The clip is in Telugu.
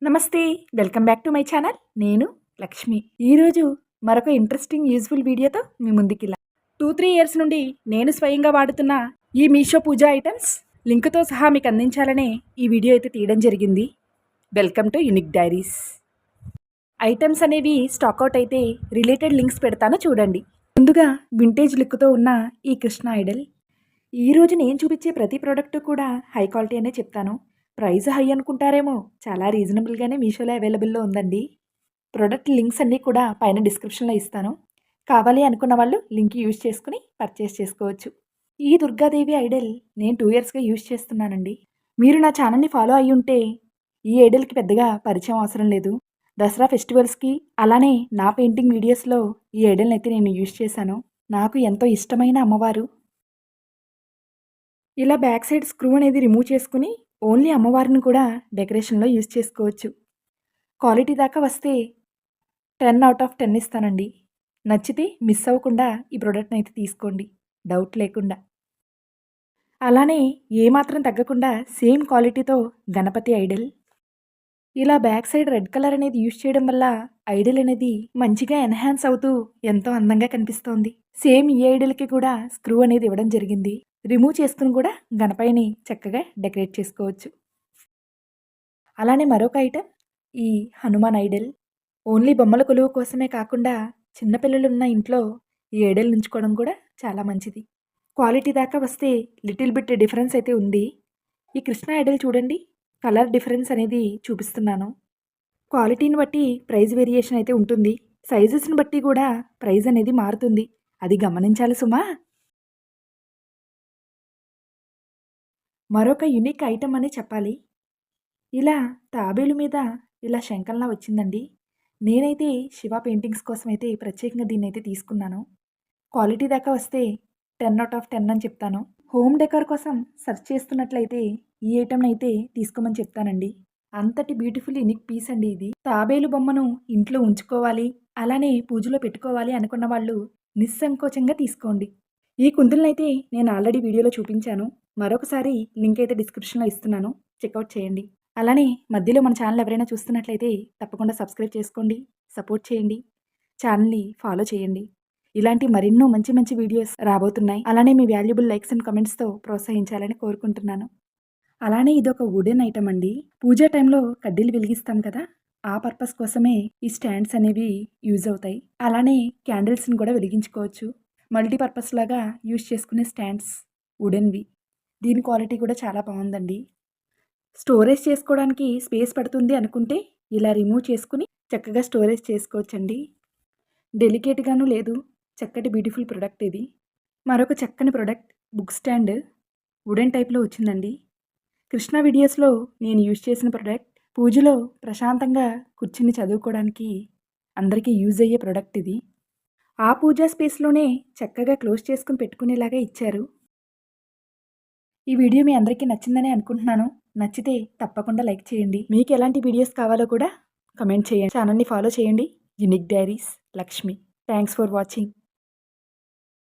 నమస్తే. Welcome back to my channel. నేను లక్ష్మి. ఈరోజు మరొక ఇంట్రెస్టింగ్ యూజ్ఫుల్ వీడియోతో మీ ముందుకిలా 2-3 ఇయర్స్ నుండి నేను స్వయంగా వాడుతున్న ఈ మీషో పూజా ఐటమ్స్ లింక్తో సహా మీకు అందించాలనే ఈ వీడియో అయితే తీయడం జరిగింది. Welcome to unique diaries. Items అనేవి స్టాక్అవుట్ అయితే రిలేటెడ్ లింక్స్ పెడతాను చూడండి. ముందుగా వింటేజ్ లుక్తో ఉన్న ఈ కృష్ణ ఐడల్. ఈరోజు నేను చూపించే ప్రతి ప్రోడక్ట్ కూడా హై క్వాలిటీ అనే చెప్తాను. ప్రైస్ హై అనుకుంటారేమో, చాలా రీజనబుల్గానే మీషోలో అవైలబుల్లో ఉందండి. ప్రోడక్ట్ లింక్స్ అన్నీ కూడా పైన డిస్క్రిప్షన్లో ఇస్తాను. కావాలి అనుకున్న వాళ్ళు లింక్ యూజ్ చేసుకుని పర్చేస్ చేసుకోవచ్చు. ఈ దుర్గాదేవి ఐడల్ నేను 2 ఇయర్స్గా యూజ్ చేస్తున్నానండి. మీరు నా ఛానల్ని ఫాలో అయ్యి ఉంటే ఈ ఐడల్కి పెద్దగా పరిచయం అవసరం లేదు. దసరా ఫెస్టివల్స్కి అలానే నా పెయింటింగ్ వీడియోస్లో ఈ ఐడల్ని అయితే నేను యూజ్ చేశాను. నాకు ఎంతో ఇష్టమైన అమ్మవారు. ఇలా బ్యాక్ సైడ్ స్క్రూ అనేది రిమూవ్ చేసుకుని ఓన్లీ అమ్మవారిని కూడా డెకరేషన్లో యూజ్ చేసుకోవచ్చు. క్వాలిటీ దాకా వస్తే 10/10 ఇస్తానండి. నచ్చితే మిస్ అవ్వకుండా ఈ ప్రోడక్ట్ని అయితే తీసుకోండి, డౌట్ లేకుండా. అలానే ఏమాత్రం తగ్గకుండా సేమ్ క్వాలిటీతో గణపతి ఐడల్. ఇలా బ్యాక్ సైడ్ రెడ్ కలర్ అనేది యూజ్ చేయడం వల్ల ఐడల్ అనేది మంచిగా ఎన్హాన్స్ అవుతూ ఎంతో అందంగా కనిపిస్తోంది. సేమ్ ఈ ఐడల్కి కూడా స్క్రూ అనేది ఇవ్వడం జరిగింది. రిమూవ్ చేసుకుని కూడా గణపయ్యని చక్కగా డెకరేట్ చేసుకోవచ్చు. అలానే మరొక ఐటెం ఈ హనుమాన్ ఐడల్. ఓన్లీ బొమ్మల కొలువు కోసమే కాకుండా చిన్నపిల్లలున్న ఇంట్లో ఈ ఐడల్ ఉంచుకోవడం కూడా చాలా మంచిది. క్వాలిటీ దాకా వస్తే లిటిల్ బిట్ డిఫరెన్స్ అయితే ఉంది. ఈ కృష్ణ ఐడల్ చూడండి, కలర్ డిఫరెన్స్ అనేది చూపిస్తున్నాను. క్వాలిటీని బట్టి ప్రైస్ వేరియేషన్ అయితే ఉంటుంది. సైజెస్ని బట్టి కూడా ప్రైస్ అనేది మారుతుంది, అది గమనించాలి సుమా. మరొక యూనిక్ ఐటమ్ అని చెప్పాలి. ఇలా తాబేలు మీద ఇలా శంఖంలా వచ్చిందండి. నేనైతే శివ పెయింటింగ్స్ కోసం అయితే ప్రత్యేకంగా దీన్ని అయితే తీసుకున్నాను. క్వాలిటీ దాకా వస్తే 10/10 అని చెప్తాను. హోమ్ డెకర్ కోసం సెర్చ్ చేస్తున్నట్లయితే ఈ ఐటమ్ని అయితే తీసుకోమని చెప్తానండి. అంతటి బ్యూటిఫుల్ యూనిక్ పీస్ అండి ఇది. తాబేలు బొమ్మను ఇంట్లో ఉంచుకోవాలి, అలానే పూజలో పెట్టుకోవాలి అనుకున్న వాళ్ళు నిస్సంకోచంగా తీసుకోండి. ఈ కుందులనైతే నేను ఆల్రెడీ వీడియోలో చూపించాను. మరొకసారి లింక్ అయితే డిస్క్రిప్షన్లో ఇస్తున్నాను, చెక్అవుట్ చేయండి. అలానే మధ్యలో మన ఛానల్ ఎవరైనా చూస్తున్నట్లయితే తప్పకుండా సబ్స్క్రైబ్ చేసుకోండి, సపోర్ట్ చేయండి, ఛానల్ని ఫాలో చేయండి. ఇలాంటి మరెన్నో మంచి మంచి వీడియోస్ రాబోతున్నాయి. అలానే మీ వాల్యుబుల్ లైక్స్ అండ్ కమెంట్స్తో ప్రోత్సహించాలని కోరుకుంటున్నాను. అలానే ఇదొక వుడెన్ ఐటమ్ అండి. పూజా టైంలో కడ్డీలు వెలిగిస్తాం కదా, ఆ పర్పస్ కోసమే ఈ స్టాండ్స్ అనేవి యూజ్ అవుతాయి. అలానే క్యాండిల్స్ని కూడా వెలిగించుకోవచ్చు. మల్టీపర్పస్ లాగా యూజ్ చేసుకునే స్టాండ్స్ వుడెన్వి. దీని క్వాలిటీ కూడా చాలా బాగుందండి. స్టోరేజ్ చేసుకోవడానికి స్పేస్ పడుతుంది అనుకుంటే ఇలా రిమూవ్ చేసుకుని చక్కగా స్టోరేజ్ చేసుకోవచ్చండి. డెలికేట్గాను లేదు, చక్కటి బ్యూటిఫుల్ ప్రోడక్ట్ ఇది. మరొక చక్కని ప్రోడక్ట్ బుక్ స్టాండ్ వుడెన్ టైప్లో వచ్చిందండి. కృష్ణ వీడియోస్లో నేను యూజ్ చేసిన ప్రోడక్ట్. పూజలో ప్రశాంతంగా కూర్చుని చదువుకోవడానికి అందరికీ యూజ్ అయ్యే ప్రోడక్ట్ ఇది. ఆ పూజా స్పేస్లోనే చక్కగా క్లోజ్ చేసుకుని పెట్టుకునేలాగా ఇచ్చారు. ఈ వీడియో మీ అందరికీ నచ్చిందని అనుకుంటున్నాను. నచ్చితే తప్పకుండా లైక్ చేయండి. మీకు ఎలాంటి వీడియోస్ కావాలో కూడా కమెంట్ చేయండి. ఛానల్ని ఫాలో చేయండి. Unique diaries Lakshmi. Thanks for watching.